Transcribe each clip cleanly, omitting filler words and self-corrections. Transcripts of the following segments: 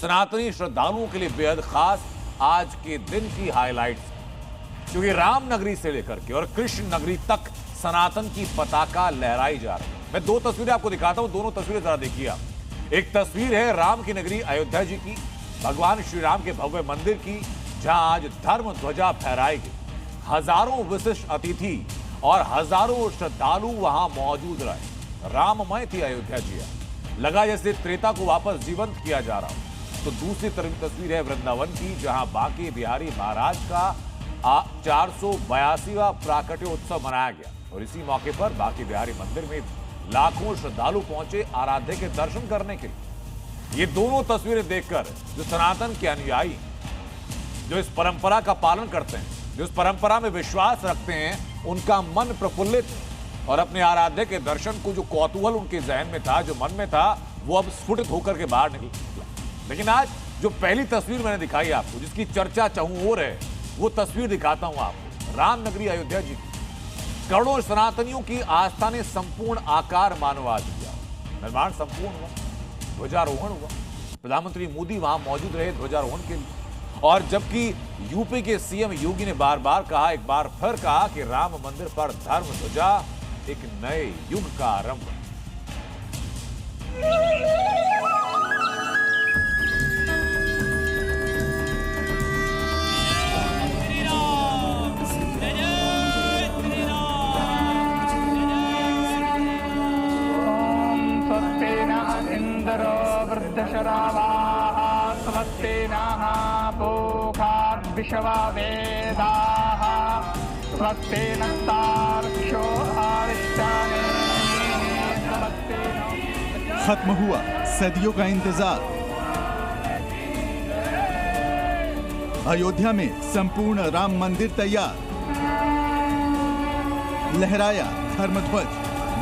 सनातनी श्रद्धालुओं के लिए बेहद खास आज के दिन की हाइलाइट्स, क्योंकि राम नगरी से लेकर के और कृष्ण नगरी तक सनातन की पताका लहराई जा रही है। मैं दो तस्वीरें आपको दिखाता हूं, दोनों तस्वीरें जरा देखिए आप। एक तस्वीर है राम की नगरी अयोध्या जी की, भगवान श्री राम के भव्य मंदिर की, जहां आज धर्म ध्वजा फहराई गई। हजारों विशिष्ट अतिथि और हजारों श्रद्धालु वहां मौजूद रहे। राममय थी अयोध्या जी, लगा जैसे त्रेता को वापस जीवंत किया जा रहा हो। तो दूसरी तस्वीर है वृंदावन की, जहां बांके बिहारी महाराज का 482वां प्राकट्योत्सव मनाया गया और इसी मौके पर बांके बिहारी मंदिर में लाखों श्रद्धालु पहुंचे आराध्य के दर्शन करने के लिए। ये दोनों तस्वीरें देखकर जो सनातन के अनुयायी, जो इस परंपरा का पालन करते हैं, जो इस परंपरा में विश्वास रखते हैं, उनका मन प्रफुल्लित और अपने आराध्य के दर्शन को जो कौतूहल उनके जहन में था, जो मन में था, वो अब स्फुटित होकर के बाहर निकला। लेकिन आज जो पहली तस्वीर मैंने दिखाई आपको, जिसकी चर्चा चाहूं और है, वो तस्वीर दिखाता हूं आपको राम नगरी अयोध्या जी की। करोड़ों सनातनियों की आस्था ने संपूर्ण आकार मानवा दिया। निर्माण संपूर्ण हुआ, ध्वजारोहण हुआ, प्रधानमंत्री मोदी वहां मौजूद रहे ध्वजारोहण के लिए। और जबकि यूपी के सीएम योगी ने बार बार कहा, एक बार फिर कहा कि राम मंदिर पर धर्म ध्वजा एक नए युग का आरंभ। स्वस्ति नः पूषा विश्ववेदाः स्वस्ति नस्तार्क्ष्यो अरिष्टानि। खत्म हुआ सदियों का इंतजार। अयोध्या में संपूर्ण राम मंदिर तैयार, लहराया धर्मध्वज,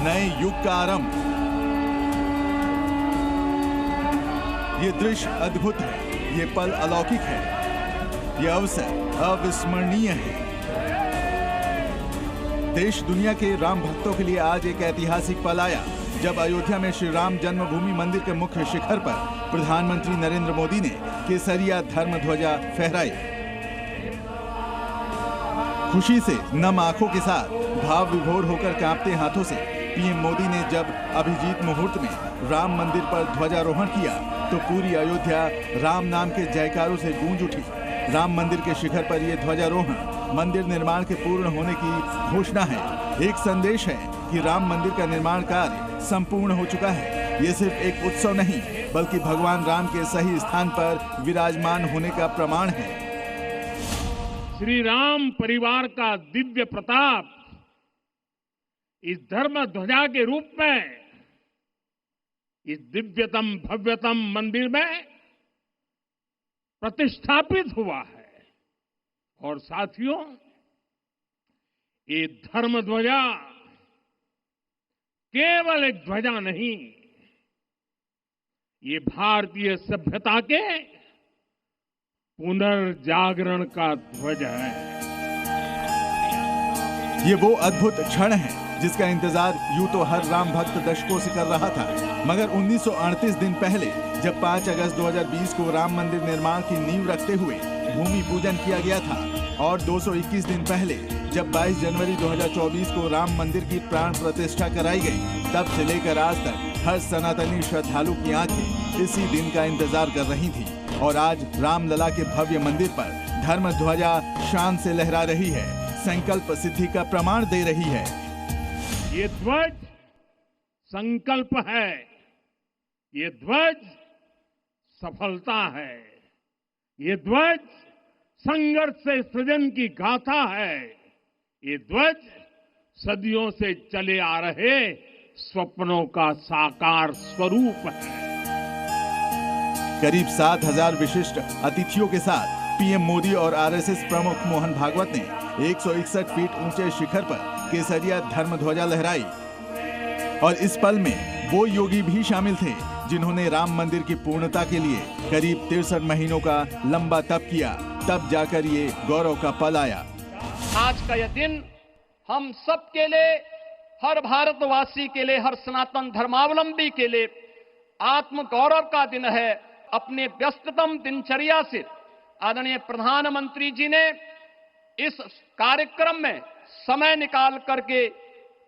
नए युग का आरंभ। ये दृश्य अद्भुत है, ये पल अलौकिक है, ये अवसर अविस्मरणीय है। देश दुनिया के राम भक्तों के लिए आज एक ऐतिहासिक पल आया, जब अयोध्या में श्री राम जन्मभूमि मंदिर के मुख्य शिखर पर प्रधानमंत्री नरेंद्र मोदी ने केसरिया धर्म ध्वजा फहराई। खुशी से नम आंखों के साथ भाव विभोर होकर कांपते हाथों से पीएम मोदी ने जब अभिजीत मुहूर्त में राम मंदिर पर ध्वजारोहण किया, तो पूरी अयोध्या राम नाम के जयकारों से गूंज उठी। राम मंदिर के शिखर पर यह ध्वजारोहण मंदिर निर्माण के पूर्ण होने की घोषणा है, एक संदेश है कि राम मंदिर का निर्माण कार्य संपूर्ण हो चुका है। ये सिर्फ एक उत्सव नहीं, बल्कि भगवान राम के सही स्थान पर विराजमान होने का प्रमाण है। श्री राम परिवार का दिव्य प्रताप इस धर्म ध्वजा के रूप में इस दिव्यतम भव्यतम मंदिर में प्रतिष्ठापित हुआ है। और साथियों, ये धर्म ध्वजा केवल एक ध्वजा नहीं, ये भारतीय सभ्यता के पुनर्जागरण का ध्वज है। ये वो अद्भुत क्षण है जिसका इंतजार यूं तो हर राम भक्त दशकों से कर रहा था, मगर 1938 दिन पहले जब 5 अगस्त 2020 को राम मंदिर निर्माण की नींव रखते हुए भूमि पूजन किया गया था, और 221 दिन पहले जब 22 जनवरी 2024 को राम मंदिर की प्राण प्रतिष्ठा कराई गई, तब से लेकर आज तक हर सनातनी श्रद्धालु की आंखें इसी दिन का इंतजार कर रही थी। और आज रामलला के भव्य मंदिर पर धर्म ध्वजा शान से लहरा रही है, संकल्प सिद्धि का प्रमाण दे रही है। ये ध्वज संकल्प है, ये ध्वज सफलता है, ये ध्वज संघर्ष से सृजन की गाथा है, ये ध्वज सदियों से चले आ रहे स्वप्नों का साकार स्वरूप है। करीब 7,000 विशिष्ट अतिथियों के साथ पीएम मोदी और आरएसएस प्रमुख मोहन भागवत ने 161 फीट ऊंचे शिखर पर केसरिया धर्म ध्वजा लहराई। और इस पल में वो योगी भी शामिल थे जिन्होंने राम मंदिर की पूर्णता के लिए करीब 63 महीनों का लंबा तप किया, तब जाकर ये गौरव का पल आया। आज का यह दिन हम सब के लिए, हर भारतवासी के लिए, हर सनातन धर्मावलंबी के लिए आत्म गौरव का दिन है अपने व्यस्ततम दिनचर्या से आदरणीय प्रधानमंत्री जी ने इस कार्यक्रम में समय निकाल करके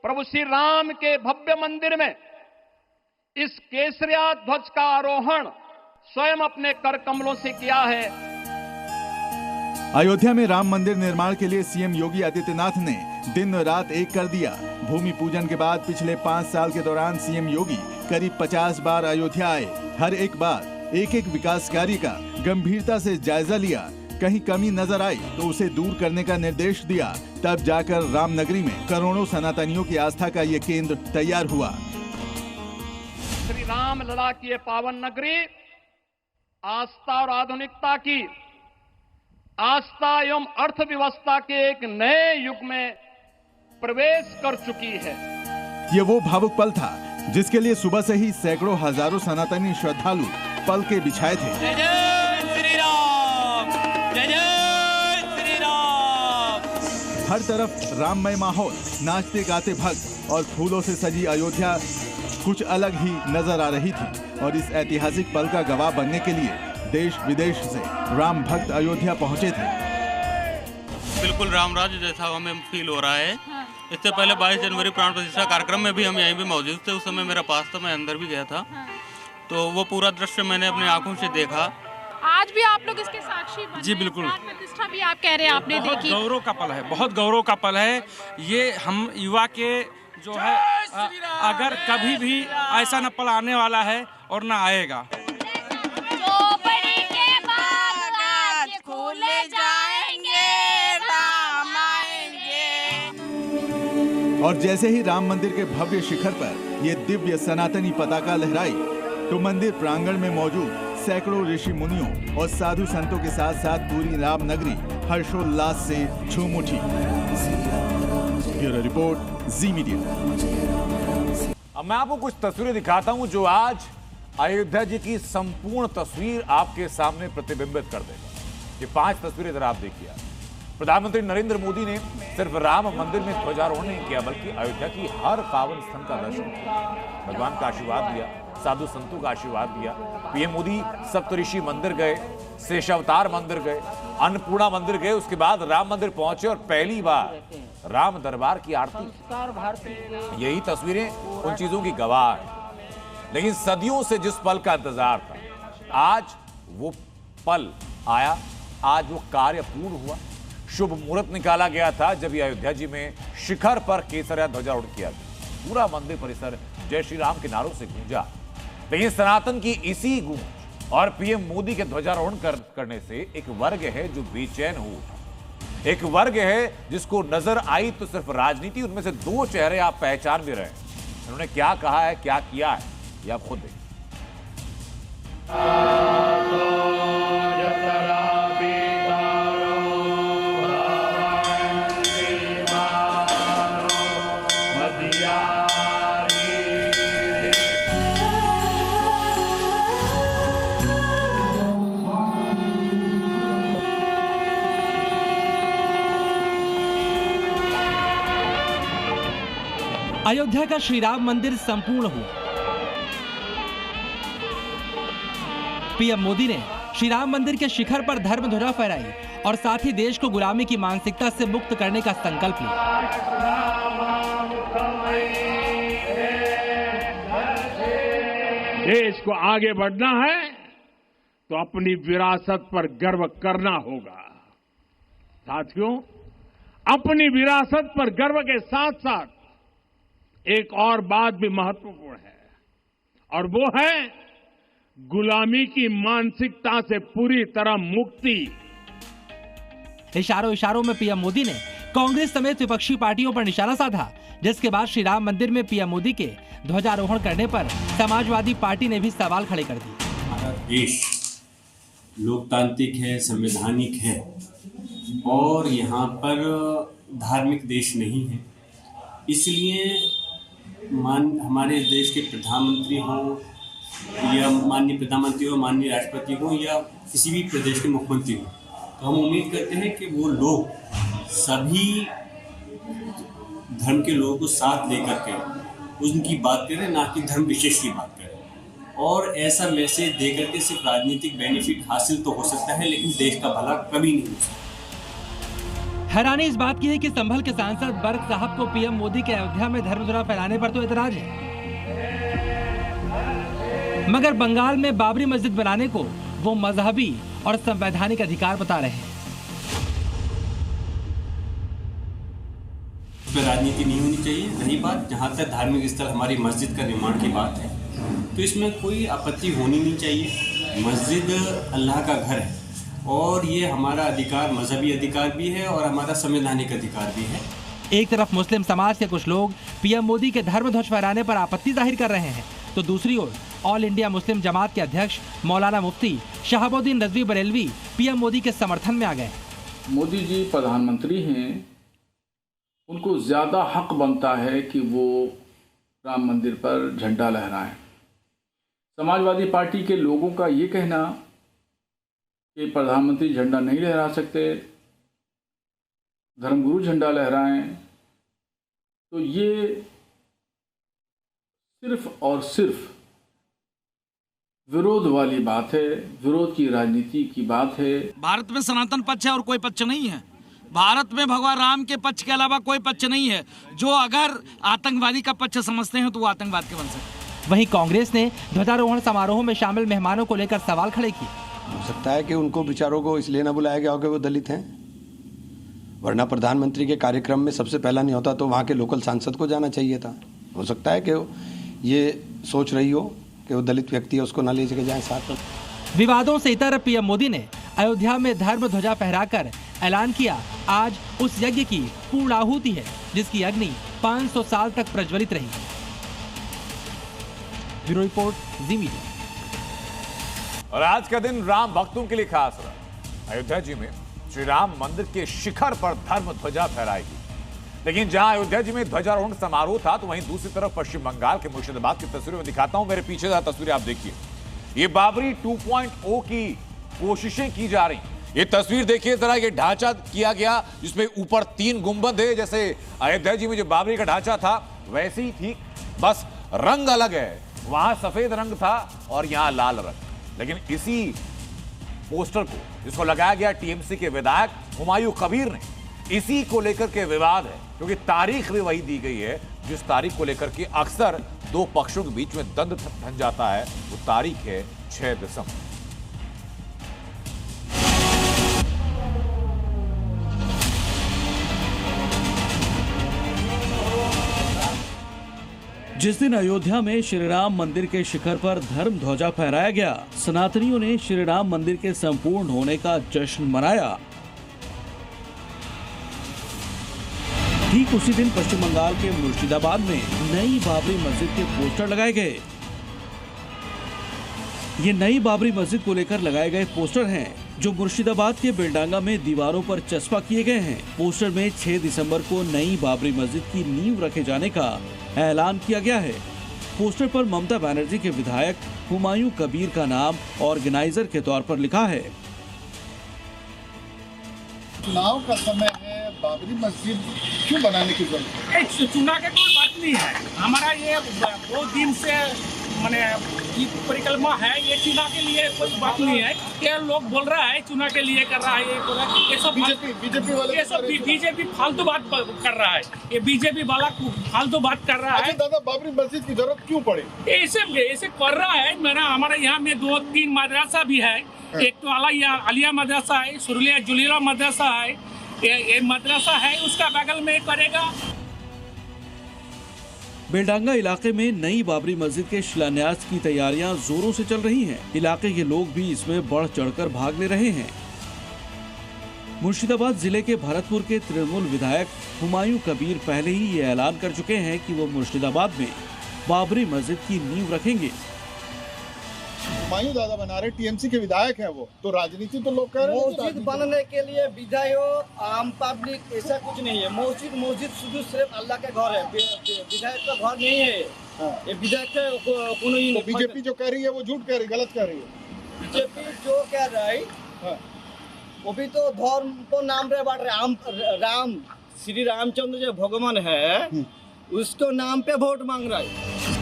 प्रभु श्री राम के भव्य मंदिर में इस केसरिया ध्वज का आरोहण स्वयं अपने कर कमलों से किया है। अयोध्या में राम मंदिर निर्माण के लिए सीएम योगी आदित्यनाथ ने दिन रात एक कर दिया। भूमि पूजन के बाद पिछले 5 साल के दौरान सीएम योगी करीब 50 बार अयोध्या आए। हर एक बार एक एक विकास कार्य का गंभीरता से जायजा लिया। कहीं कमी नजर आई तो उसे दूर करने का निर्देश दिया। तब जाकर रामनगरी में करोड़ों सनातनियों की आस्था का ये केंद्र तैयार हुआ। श्री राम लला की ये पावन नगरी आस्था और आधुनिकता की, आस्था एवं अर्थव्यवस्था के एक नए युग में प्रवेश कर चुकी है। ये वो भावुक पल था जिसके लिए सुबह से ही सैकड़ों हजारों सनातनी श्रद्धालु पल के बिछाए थे। जय जय श्री राम, जय जय श्री राम। हर तरफ राममय माहौल, नाचते गाते भक्त और फूलों से सजी अयोध्या कुछ अलग ही नजर आ रही थी। और इस ऐतिहासिक पल का गवाह बनने के लिए देश विदेश से राम भक्त अयोध्या पहुंचे थे। बिल्कुल राम राज्य जैसा हमें फील हो रहा है। इससे पहले 22 जनवरी प्राण प्रतिष्ठा कार्यक्रम में भी हम यहीं पे मौजूद थे। उस समय मेरा पास था, मैं अंदर भी गया था। तो वो पूरा दृश्य मैंने अपनी आंखों से देखा। आज भी आप लोग इसके साक्षी बने। जी बिल्कुल। प्राण प्रतिष्ठा भी आप कह रहे हैं आपने देखी। गौरव का पल है, बहुत गौरव का पल है ये। हम युवा के जो है अगर कभी भी ऐसा न पल आने वाला है और न आएगा। खोले जाएंगे, राम आएंगे। और जैसे ही राम मंदिर के भव्य शिखर पर ये दिव्य सनातनी पताका लहराई तो मंदिर प्रांगण में मौजूद सैकड़ों ऋषि मुनियों और साधु संतों के साथ साथ पूरी राम नगरी हर्षोल्लास से झूम उठी। ब्यूरो रिपोर्ट, जी मीडिया। अब मैं आपको कुछ तस्वीरें दिखाता हूं जो आज अयोध्या जी की संपूर्ण तस्वीर आपके सामने प्रतिबिंबित कर देगा। ये 5 तस्वीरें जरा आप देखिए। प्रधानमंत्री नरेंद्र मोदी ने सिर्फ राम मंदिर में ध्वजारोहण नहीं किया बल्कि अयोध्या की हर पावन स्थल का दर्शन किया, भगवान का आशीर्वाद लिया, साधु संतों का आशीर्वाद लिया। पीएम मोदी सप्तऋषि मंदिर गए, शेषावतार मंदिर गए, अन्नपूर्णा मंदिर गए, उसके बाद राम मंदिर पहुंचे और पहली बार राम दरबार की आरती। यही तस्वीरें उन चीजों की गवाह है। लेकिन सदियों से जिस पल का इंतजार था, आज वो पल आया, आज वो कार्य पूर्ण हुआ। शुभ मुहूर्त निकाला गया था जब अयोध्या जी में शिखर पर केसरिया ध्वजारोहण किया गया। पूरा मंदिर परिसर जय श्री राम के नारों से गूंजा। लेकिन सनातन की इसी गूंज और पीएम मोदी के ध्वजारोहण करने से एक वर्ग है जो बेचैन हो उठा। एक वर्ग है जिसको नजर आई तो सिर्फ राजनीति। उनमें से 2 चेहरे आप पहचान भी रहे हैं। उन्होंने क्या कहा है, क्या किया है, ये आप खुद देखिए। अयोध्या का श्री राम मंदिर संपूर्ण हुआ। पीएम मोदी ने श्री राम मंदिर के शिखर पर धर्म ध्वजा फहराई और साथ ही देश को गुलामी की मानसिकता से मुक्त करने का संकल्प लिया। देश को आगे बढ़ना है तो अपनी विरासत पर गर्व करना होगा। साथियों, अपनी विरासत पर गर्व के साथ साथ एक और बात भी महत्वपूर्ण है और वो है गुलामी की मानसिकता से पूरी तरह मुक्ति। इशारों इशारों में पीएम मोदी ने कांग्रेस समेत विपक्षी पार्टियों पर निशाना साधा, जिसके बाद श्री राम मंदिर में पीएम मोदी के ध्वजारोहण करने पर समाजवादी पार्टी ने भी सवाल खड़े कर दिए। हमारा देश लोकतांत्रिक है, संवैधानिक है और यहाँ पर धार्मिक देश नहीं है। इसलिए हमारे देश के प्रधानमंत्री हों या माननीय प्रधानमंत्री हो, माननीय राष्ट्रपति हो या किसी भी प्रदेश के मुख्यमंत्री हो, तो हम उम्मीद करते हैं कि वो लोग सभी धर्म के लोगों को साथ लेकर के उनकी बात करें, ना कि धर्म विशेष की बात करें। और ऐसा मैसेज देकर के सिर्फ राजनीतिक बेनिफिट हासिल तो हो सकता है, लेकिन देश का भला कभी नहीं हो सकता। हैरानी इस बात की है कि संभल के सांसद बर्क साहब को पीएम मोदी के अयोध्या में धर्मध्वजा फहराने पर तो एतराज है, मगर बंगाल में बाबरी मस्जिद बनाने को वो मजहबी और संवैधानिक अधिकार बता रहे हैं। इसमें राजनीति नहीं होनी चाहिए। रही बात जहाँ तक धार्मिक स्थल हमारी मस्जिद का निर्माण की बात है, तो इसमें कोई आपत्ति होनी नहीं चाहिए। मस्जिद अल्लाह का घर है और ये हमारा अधिकार, मजहबी अधिकार भी है और हमारा संवैधानिक अधिकार भी है। एक तरफ मुस्लिम समाज के कुछ लोग पीएम मोदी के धर्म ध्वज फहराने पर आपत्ति जाहिर कर रहे हैं, तो दूसरी ओर ऑल इंडिया मुस्लिम जमात के अध्यक्ष मौलाना मुफ्ती शहाबुद्दीन रजवी बरेलवी पीएम मोदी के समर्थन में आ गए। मोदी जी प्रधानमंत्री हैं, उनको ज़्यादा हक बनता है कि वो राम मंदिर पर झंडा लहराएं। समाजवादी पार्टी के लोगों का ये कहना कि प्रधानमंत्री झंडा नहीं लहरा सकते, धर्मगुरु झंडा लहराएं, तो ये सिर्फ और सिर्फ विरोध वाली बात है, विरोध की राजनीति की बात है। भारत में सनातन पक्ष है और कोई पक्ष नहीं है। भारत में भगवान राम के पक्ष के अलावा कोई पक्ष नहीं है। जो अगर आतंकवादी का पक्ष समझते हैं तो वो आतंकवाद के बन सकते। वहीं कांग्रेस ने ध्वजारोहण समारोह में शामिल मेहमानों को लेकर सवाल खड़े किए। हो सकता है कि उनको बेचारों को इसलिए न बुलाया गया हो कि वो दलित हैं, वरना प्रधानमंत्री के कार्यक्रम में सबसे पहला नहीं होता तो वहाँ के लोकल सांसद को जाना चाहिए था। हो सकता है कि ये सोच रही हो कि वो दलित व्यक्ति है, उसको न ले जाके जाए साथ। विवादों से इतर पीएम मोदी ने अयोध्या में धर्म ध्वजा फहराकर ऐलान किया, आज उस यज्ञ की पूर्णाहुति है जिसकी अग्नि 500 साल तक प्रज्वलित रही। ब्यूरो रिपोर्ट, जी मीडिया। और आज का दिन राम भक्तों के लिए खास रहा। अयोध्या जी में श्री राम मंदिर के शिखर पर धर्म ध्वजा फहराएगी, लेकिन जहां अयोध्या जी में ध्वजारोहण समारोह था, तो वहीं दूसरी तरफ पश्चिम बंगाल के मुर्शिदाबाद की तस्वीरें में दिखाता हूं। मेरे पीछे तस्वीरें आप देखिए, ये बाबरी 2.0 की कोशिशें की जा रही। ये तस्वीर देखिए जरा, ये ढांचा किया गया जिसमें ऊपर 3 गुंबद है, जैसे अयोध्या जी में जो बाबरी का ढांचा था वैसे ही थी, बस रंग अलग है। वहां सफेद रंग था और यहां लाल रंग। लेकिन इसी पोस्टर को जिसको लगाया गया टीएमसी के विधायक हुमायूं कबीर ने, इसी को लेकर के विवाद है, क्योंकि तारीख भी वही दी गई है जिस तारीख को लेकर के अक्सर दो पक्षों के बीच में द्वंद्व बन जाता है। वो तारीख है 6 दिसंबर। जिस दिन अयोध्या में श्री राम मंदिर के शिखर पर धर्म ध्वजा फहराया गया, सनातनियों ने श्री राम मंदिर के संपूर्ण होने का जश्न मनाया। ठीक उसी दिन पश्चिम बंगाल के मुर्शिदाबाद में नई बाबरी मस्जिद के पोस्टर लगाए गए। ये नई बाबरी मस्जिद को लेकर लगाए गए पोस्टर हैं, जो मुर्शिदाबाद के बेलडांगा में दीवारों पर चस्पा किए गए हैं। पोस्टर में 6 दिसंबर को नई बाबरी मस्जिद की नींव रखे जाने का ऐलान किया गया है। पोस्टर पर ममता बनर्जी के विधायक हुमायूं कबीर का नाम ऑर्गेनाइजर के तौर पर लिखा है। चुनाव का समय है, बाबरी मस्जिद क्यों बनाने की जरूरत है? चुनाव का कोई बात नहीं है। हमारा ये बहुत दिन से माने परिक्रमा है, ये चुनाव के लिए कोई बात नहीं है। ये लोग बोल रहा है चुनाव के लिए कर रहा है, ये सब बीजेपी वाले, ये सब बीजेपी फालतू बात कर रहा है। ये बीजेपी वाला फालतू बात कर रहा है। दादा, बाबरी मस्जिद की जरूरत क्यों पड़ी? ऐसे कर रहा है। मेरा हमारे यहाँ में 2-3 मदरसा भी है। एक तो आलिया मदरसा है, सुरलिया जुलीला मदरसा है, ये मदरसा है, उसका बगल में करेगा। बेलडांगा इलाके में नई बाबरी मस्जिद के शिलान्यास की तैयारियां जोरों से चल रही हैं। इलाके के लोग भी इसमें बढ़ चढ़कर भाग ले रहे हैं। मुर्शिदाबाद जिले के भरतपुर के तृणमूल विधायक हुमायूं कबीर पहले ही ये ऐलान कर चुके हैं कि वो मुर्शिदाबाद में बाबरी मस्जिद की नींव रखेंगे। हुमायूं दादा बना रहे, टीएमसी के विधायक हैं वो, तो राजनीति तो लोग कर रहे हैं। मस्जिद बनने के लिए विधायक आम पब्लिक ऐसा कुछ नहीं है। मस्जिद शुद्ध सिर्फ अल्लाह के घर है, विधायक का घर नहीं है। ये विधायक को बीजेपी जो कह रही है वो झूठ कह रही, गलत कह रही है। बीजेपी जो कह रहा है वो भी तो धर्म को नाम रे बांट रहे। राम श्री रामचंद्र जो भगवान है उसको नाम पे वोट मांग रहा है।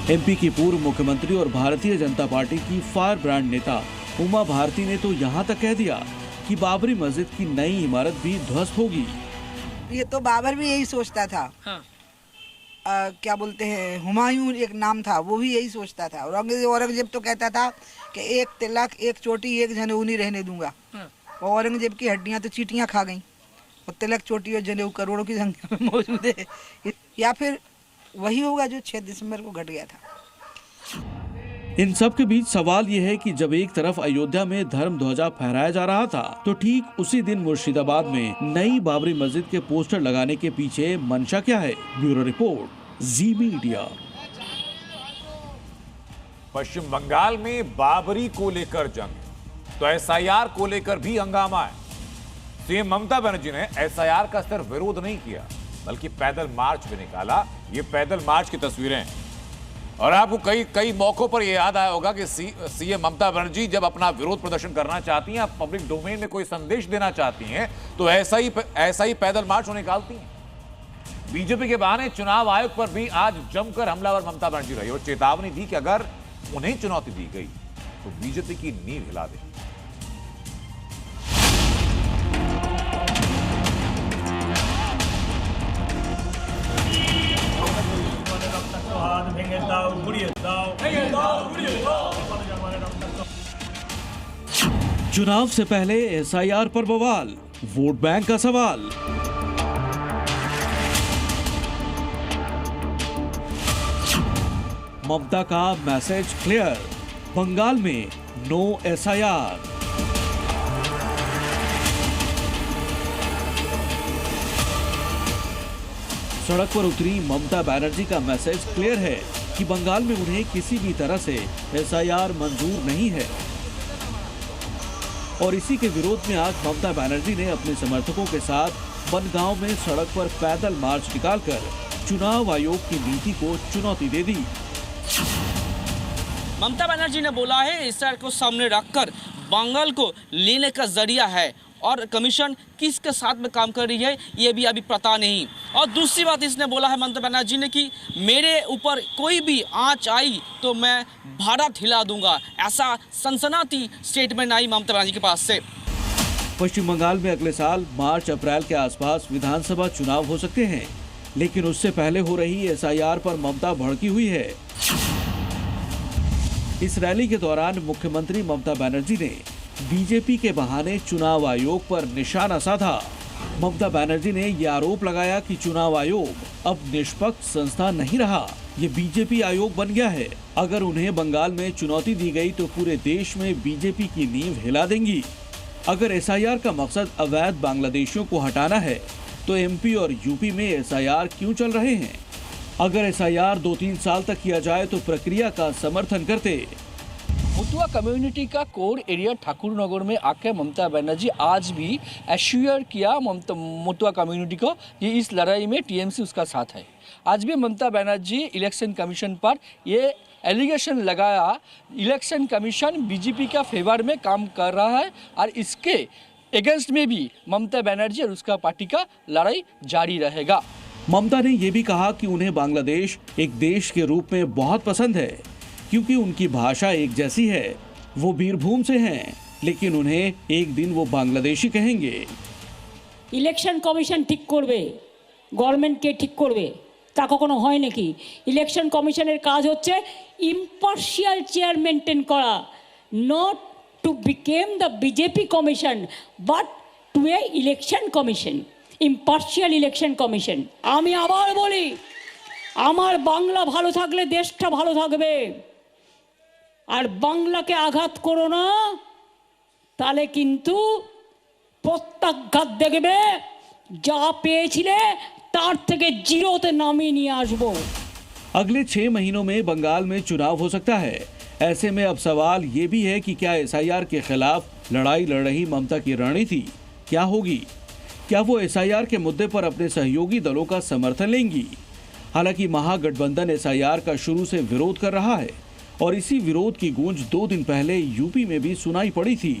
एमपी की पूर्व मुख्यमंत्री और भारतीय जनता पार्टी की फायर ब्रांड नेता उमा भारती ने तो यहाँ तक कह दिया कि बाबरी मस्जिद की नई इमारत भी ध्वस्त होगी। ये तो बाबर भी यही सोचता था। हाँ। क्या बोलते हैं, हुमायूं एक नाम था, वो भी यही सोचता था। औरंगजेब तो कहता था कि एक तिलक, एक चोटी, एक जनेऊ नहीं रहने दूंगा। हाँ। और औरंगजेब की हड्डियां तो चींटियां खा गईं और तिलक, चोटी और जनेऊ करोड़ों की संख्या में मौजूद है। या फिर वही होगा जो 6 दिसंबर को घट गया था। इन सब के बीच सवाल ये है कि जब एक तरफ अयोध्या में धर्म ध्वजा फहराया जा रहा था, तो ठीक उसी दिन मुर्शिदाबाद में नई बाबरी मस्जिद के पोस्टर लगाने के पीछे मंशा क्या है? ब्यूरो रिपोर्ट, जी मीडिया। पश्चिम बंगाल में बाबरी को लेकर जंग, तो एसआईआर को लेकर भी हंगामा है। सीएम ममता बनर्जी ने एसआईआर का सिर्फ विरोध नहीं किया, बल्कि पैदल मार्च भी निकाला। ये पैदल मार्च की तस्वीरें हैं और आपको कई मौकों पर यह याद आया होगा कि सीएम ममता बनर्जी जब अपना विरोध प्रदर्शन करना चाहती हैं, पब्लिक डोमेन में कोई संदेश देना चाहती हैं, तो ऐसा ही पैदल मार्च वो निकालती हैं। बीजेपी के बहाने चुनाव आयोग पर भी आज जमकर हमलावर ममता बनर्जी रही और चेतावनी दी कि अगर उन्हें चुनौती दी गई तो बीजेपी की नींव हिला देगी। चुनाव से पहले एसआईआर पर बवाल, वोट बैंक का सवाल। ममता का मैसेज क्लियर, बंगाल में नो एसआईआर। सड़क पर उतरी ममता बनर्जी का मैसेज क्लियर है कि बंगाल में उन्हें किसी भी तरह से एसआईआर मंजूर नहीं है। और इसी के विरोध में आज ममता बनर्जी ने अपने समर्थकों के साथ बनगांव में सड़क पर पैदल मार्च निकालकर चुनाव आयोग की नीति को चुनौती दे दी। ममता बनर्जी ने बोला है एसआईआर को सामने रखकर बंगाल को लेने का जरिया है और कमीशन किसके साथ में काम कर रही है ये भी अभी पता नहीं। और दूसरी बात इसने बोला है ममता बनर्जी ने कि मेरे ऊपर कोई भी आंच आई तो मैं भारत हिला दूंगा। ऐसा सनसनाती स्टेटमेंट आई ममता बनर्जी के पास से। पश्चिम बंगाल में अगले साल मार्च अप्रैल के आसपास विधानसभा चुनाव हो सकते हैं, लेकिन उससे पहले हो रही एसआईआर पर ममता भड़की हुई है। इस रैली के दौरान मुख्यमंत्री ममता बनर्जी ने बीजेपी के बहाने चुनाव आयोग पर निशाना साधा। ममता बनर्जी ने यह आरोप लगाया कि चुनाव आयोग अब निष्पक्ष संस्था नहीं रहा, ये बीजेपी आयोग बन गया है। अगर उन्हें बंगाल में चुनौती दी गई तो पूरे देश में बीजेपी की नींव हिला देंगी। अगर एसआईआर का मकसद अवैध बांग्लादेशियों को हटाना है तो एमपी और यूपी में एसआईआर क्यों चल रहे हैं? अगर एसआईआर 2-3 साल तक किया जाए तो प्रक्रिया का समर्थन करते। मुतुआ कम्युनिटी का कोर एरिया ठाकुर नगर में आके ममता बनर्जी आज भी एश्योर किया मुतुआ कम्युनिटी को कि इस लड़ाई में टीएमसी उसका साथ है। आज भी ममता बनर्जी इलेक्शन कमीशन पर ये एलिगेशन लगाया, इलेक्शन कमीशन बीजेपी का फेवर में काम कर रहा है और इसके अगेंस्ट में भी ममता बनर्जी और उसका पार्टी का लड़ाई जारी रहेगा। ममता ने यह भी कहा कि उन्हें बांग्लादेश एक देश के रूप में बहुत पसंद है क्योंकि उनकी भाषा एक जैसी है। वो बीरभूम से हैं, लेकिन उन्हें एक दिन वो बांग्लादेशी कहेंगे। इलेक्शन कमीशन ठीक करबे, गवर्नमेंट के ठीक करबे, ता कखनो হয় নাকি? ইলেকশন কমিশনের কাজ হচ্ছে ইম্পার্শিয়াল চেয়ার মেইনটেইন করা, not to become the BJP commission but to a election commission, impartial election commission. আমি আবার বলি, আমার বাংলা ভালো থাকলে দেশটা ভালো থাকবে। আর বাংলাকে আঘাত করো না, তাহলে কিন্তু প্রত্যাঘাত দেখবে, যা পেয়েছিলে तार থেকে जीरोते नामी नहीं आसबो। अगले 6 महीनों में बंगाल में चुनाव हो सकता है। ऐसे में अब सवाल ये भी है कि क्या एसआईआर के खिलाफ लड़ाई लड़ रही ममता की रणनीति क्या होगी? क्या वो एसआईआर के मुद्दे पर अपने सहयोगी दलों का समर्थन लेंगी? हालांकि महागठबंधन एसआईआर का शुरू से विरोध कर रहा है और इसी विरोध की गूंज 2 दिन पहले यूपी में भी सुनाई पड़ी थी।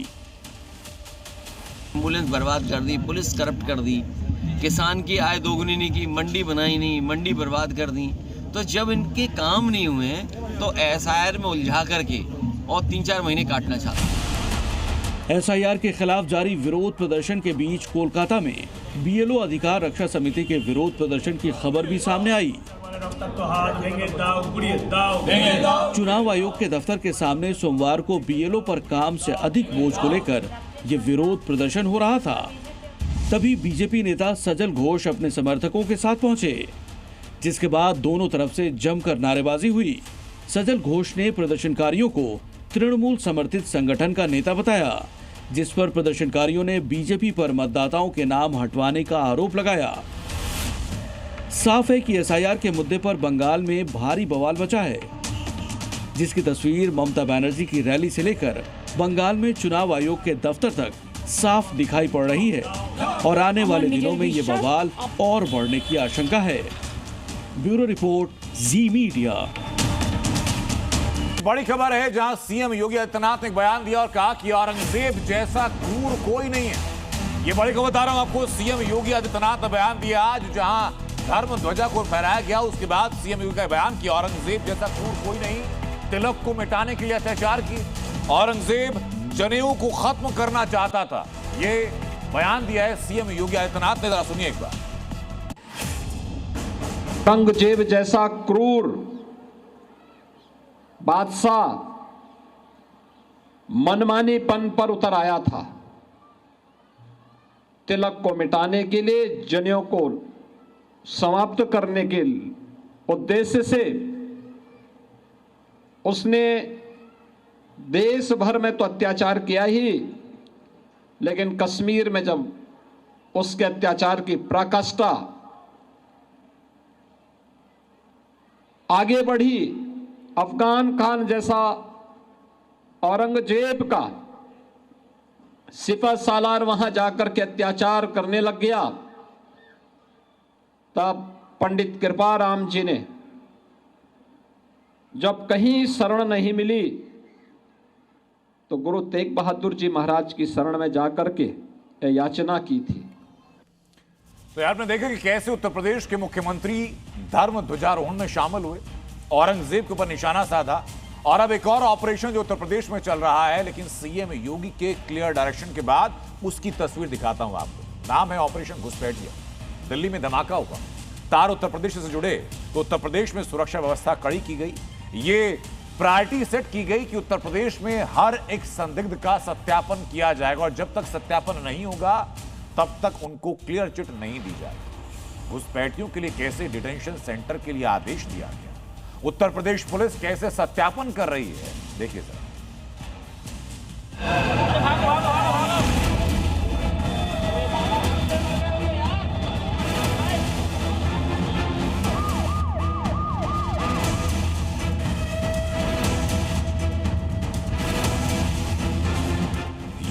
एम्बुलेंस बर्बाद कर दी, पुलिस करप्ट कर दी, किसान की आय दोगुनी नहीं की, मंडी बनाई नहीं, मंडी बर्बाद कर दी। तो जब इनके काम नहीं हुए तो एसआईआर में उलझा करके और 3-4 महीने काटना चाहते हैं। एसआईआर के खिलाफ जारी विरोध प्रदर्शन के बीच कोलकाता में बीएलओ अधिकार रक्षा समिति के विरोध प्रदर्शन की खबर भी सामने आई। चुनाव आयोग के दफ्तर के सामने सोमवार को बीएलओ पर काम से अधिक बोझ को लेकर ये विरोध प्रदर्शन हो रहा था। तभी बीजेपी नेता सजल घोष अपने समर्थकों के साथ पहुंचे, जिसके बाद दोनों तरफ से जमकर नारेबाजी हुई। सजल घोष ने प्रदर्शनकारियों को तृणमूल समर्थित संगठन का नेता बताया, जिस पर प्रदर्शनकारियों ने बीजेपी पर मतदाताओं के नाम हटवाने का आरोप लगाया। साफ है कि एसआईआर के मुद्दे पर बंगाल में भारी बवाल मचा है, जिसकी तस्वीर ममता बनर्जी की रैली से लेकर बंगाल में चुनाव आयोग के दफ्तर तक साफ दिखाई पड़ रही है और आने वाले दिनों में ये बवाल और बढ़ने की आशंका है। ब्यूरो रिपोर्ट, जी मीडिया। बड़ी खबर है जहां सीएम योगी आदित्यनाथ ने एक बयान दिया और कहा कि औरंगजेब जैसा क्रूर कोई नहीं है। ये बड़ी खबर बता रहा हूं आपको, सीएम योगी आदित्यनाथ ने बयान दिया आज जहां धर्म ध्वजा को फहराया गया, उसके बाद सीएम योगी का बयान कि औरंगजेब जैसा क्रूर कोई नहीं, तिलक को मिटाने के लिए अत्याचार किए, औरंगजेब जनेऊ को खत्म करना चाहता था। ये बयान दिया है सीएम योगी आदित्यनाथ ने, जरा सुनिए एक बार। औरंगजेब जैसा क्रूर बादशाह मनमानीपन पर उतर आया था। तिलक को मिटाने के लिए, जनेऊ को समाप्त करने के उद्देश्य से उसने देश भर में तो अत्याचार किया ही, लेकिन कश्मीर में जब उसके अत्याचार की पराकाष्ठा आगे बढ़ी, अफगान खान जैसा औरंगजेब का सिपह सालार वहां जाकर के अत्याचार करने लग गया, तब पंडित कृपाराम जी ने जब कहीं शरण नहीं मिली तो गुरु तेग बहादुर जी महाराज की शरण में जाकर के याचना की थी। तो आपने देखा कि कैसे उत्तर प्रदेश के मुख्यमंत्री धर्म ध्वजारोहण में शामिल हुए, औरंगजेब के ऊपर निशाना साधा, और अब एक और ऑपरेशन जो उत्तर प्रदेश में चल रहा है, लेकिन सीएम योगी के क्लियर डायरेक्शन के बाद उसकी तस्वीर दिखाता हूं आपको। नाम है ऑपरेशन घुसपैठिया। दिल्ली में धमाका हुआ, तार उत्तर प्रदेश से जुड़े तो उत्तर प्रदेश में सुरक्षा व्यवस्था कड़ी की गई। ये प्रायोरिटी सेट की गई कि उत्तर प्रदेश में हर एक संदिग्ध का सत्यापन किया जाएगा और जब तक सत्यापन नहीं होगा तब तक उनको क्लियर चिट नहीं दी जाएगी। घुसपैठियों के लिए कैसे डिटेंशन सेंटर के लिए आदेश दिया गया, उत्तर प्रदेश पुलिस कैसे सत्यापन कर रही है, देखिए जरा।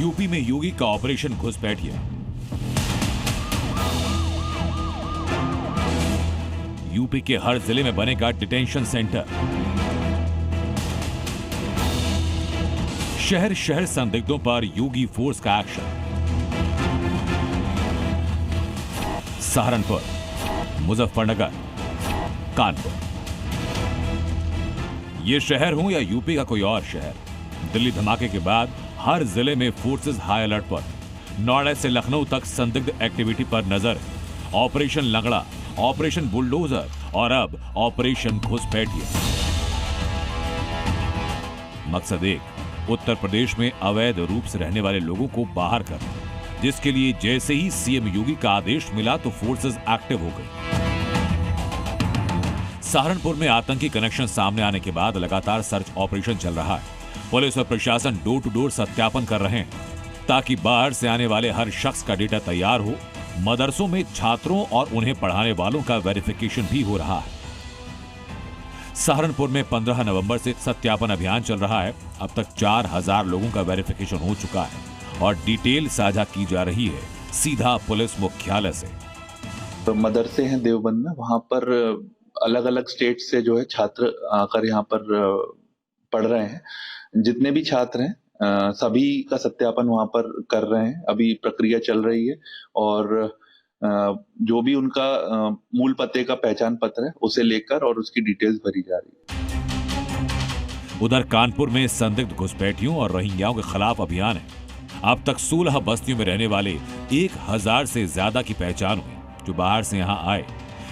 यूपी में योगी का ऑपरेशन घुसपैठिया। यूपी के हर जिले में बनेगा डिटेंशन सेंटर। शहर शहर संदिग्धों पर योगी फोर्स का एक्शन। सहारनपुर, मुजफ्फरनगर, कानपुर, ये शहर हो या यूपी का कोई और शहर, दिल्ली धमाके के बाद हर जिले में फोर्सेस हाई अलर्ट पर। नोएडा से लखनऊ तक संदिग्ध एक्टिविटी पर नजर। ऑपरेशन लंगड़ा, ऑपरेशन बुलडोजर और अब ऑपरेशन घुसपैठिया। मकसद एक, उत्तर प्रदेश में अवैध रूप से रहने वाले लोगों को बाहर करना, जिसके लिए जैसे ही सीएम योगी का आदेश मिला तो फोर्सेस एक्टिव हो गई। सहारनपुर में आतंकी कनेक्शन सामने आने के बाद लगातार सर्च ऑपरेशन चल रहा है। पुलिस और प्रशासन डोर टू डोर सत्यापन कर रहे हैं ताकि बाहर से आने वाले हर शख्स का डेटा तैयार हो। मदरसों में छात्रों और उन्हें पढ़ाने वालों का वेरिफिकेशन भी हो रहा है। सहारनपुर में 15 नवंबर से सत्यापन अभियान चल रहा है। अब तक 4000 लोगों का वेरिफिकेशन हो चुका है और डिटेल साझा की जा रही है सीधा पुलिस मुख्यालय से। तो मदरसे हैं देवबंद में, वहां पर अलग अलग स्टेट से जो है छात्र आकर यहाँ पर पढ़ रहे हैं। जितने भी छात्र हैं सभी का सत्यापन वहां पर कर रहे हैं। अभी प्रक्रिया चल रही है और जो भी उनका मूल पते का पहचान पत्र है उसे लेकर और उसकी डिटेल्स भरी जा रही है। उधर कानपुर में संदिग्ध घुसपैठियों और रोहिंग्याओं के खिलाफ अभियान है। अब तक 16 बस्तियों में रहने वाले 1000 से ज्यादा की पहचान हुई जो बाहर से यहां आए।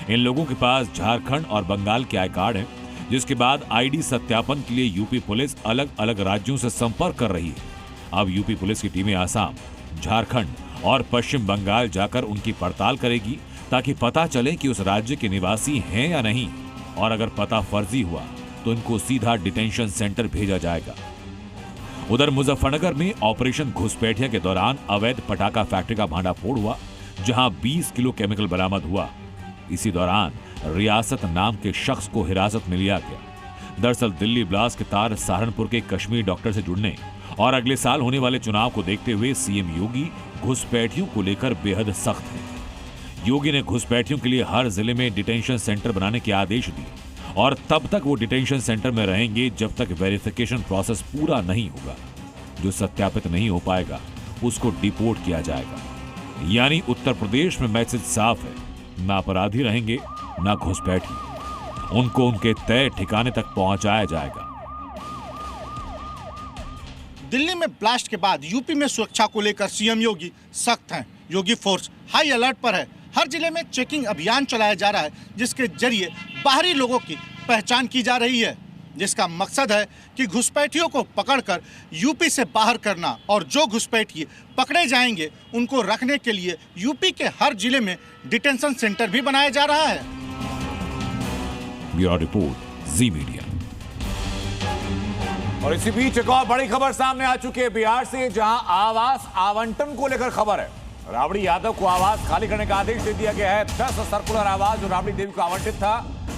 इन लोगों के पास झारखंड और बंगाल के आई कार्ड हैं, जिसके बाद आईडी सत्यापन के लिए यूपी पुलिस अलग अलग राज्यों से संपर्क कर रही है। अब यूपी पुलिस की टीमें आसाम, झारखंड और पश्चिम बंगाल जाकर उनकी पड़ताल करेगी ताकि पता चले कि उस राज्य के निवासी हैं या नहीं, और अगर पता फर्जी हुआ तो इनको सीधा डिटेंशन सेंटर भेजा जाएगा। उधर मुजफ्फरनगर में ऑपरेशन घुसपैठिया के दौरान अवैध पटाखा फैक्ट्री का भांडाफोड़ हुआ, जहां 20 किलो केमिकल बरामद हुआ। इसी दौरान रियासत नाम के शख्स को हिरासत में लिया गया। दरअसल दिल्ली ब्लास्ट के तार सहारनपुर के कश्मीरी डॉक्टर से जुड़ने और अगले साल होने वाले चुनाव को देखते हुए सीएम योगी घुसपैठियों को लेकर बेहद सख्त हैं। योगी ने घुसपैठियों के लिए हर जिले में डिटेंशन सेंटर बनाने के आदेश दिए और तब तक वो डिटेंशन सेंटर में रहेंगे जब तक वेरिफिकेशन प्रोसेस पूरा नहीं होगा। जो सत्यापित नहीं हो पाएगा उसको डिपोर्ट किया जाएगा। यानी उत्तर प्रदेश में मैसेज साफ है, ना अपराधी रहेंगे ना घुसपैठी, उनको उनके तय ठिकाने तक पहुंचाया जाएगा। दिल्ली में ब्लास्ट के बाद यूपी में सुरक्षा को लेकर सीएम योगी सख्त हैं। योगी फोर्स हाई अलर्ट पर है। हर जिले में चेकिंग अभियान चलाया जा रहा है, जिसके जरिए बाहरी लोगों की पहचान की जा रही है, जिसका मकसद है कि घुसपैठियों को पकड़कर यूपी से बाहर करना, और जो घुसपैठी पकड़े जाएंगे उनको रखने के लिए यूपी के हर जिले में डिटेंशन सेंटर भी बनाया जा रहा है। ब्यूरो रिपोर्ट, जी मीडिया। और इसी बीच एक और बड़ी खबर सामने आ चुकी है बिहार से, जहां आवास आवंटन को लेकर खबर है। राबड़ी यादव को आवास खाली करने का आदेश दे दिया गया है। 10 सर्कुलर आवास जो राबड़ी देवी को आवंटित था,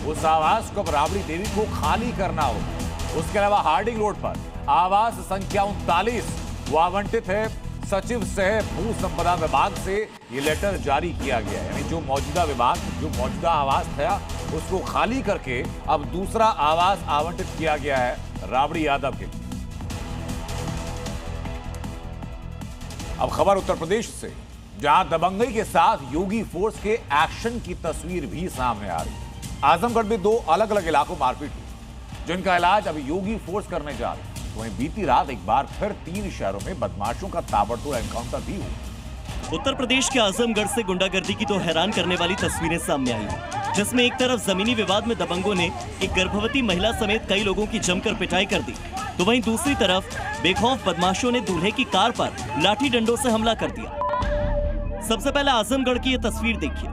उस आवास को राबड़ी देवी को खाली करना होगा। उसके अलावा हार्डिंग रोड पर आवास संख्या 39 वो आवंटित है। सचिव सह भू संपदा विभाग से ये लेटर जारी किया गया है। यानी जो मौजूदा आवास था उसको खाली करके अब दूसरा आवास आवंटित किया गया है राबड़ी यादव के लिए। अब खबर उत्तर प्रदेश से, जहां दबंगई के साथ योगी फोर्स के एक्शन की तस्वीर भी सामने आ रही है। आजमगढ़ में 2 अलग अलग इलाकों में मारपीट हुई, जिनका इलाज अभी योगी फोर्स करने जा रही है। वहीं बीती रात एक बार फिर 3 शहरों में बदमाशों का ताबड़तोड़ एनकाउंटर भी हुआ। उत्तर प्रदेश के आजमगढ़ से गुंडागर्दी की तो हैरान करने वाली तस्वीरें सामने आई, जिसमें एक तरफ जमीनी विवाद में दबंगों ने एक गर्भवती महिला समेत कई लोगों की जमकर पिटाई कर दी, तो वहीं दूसरी तरफ बेखौफ बदमाशों ने दूल्हे की कार पर लाठी डंडों से हमला कर दिया। सबसे पहले आजमगढ़ की ये तस्वीर देखिए।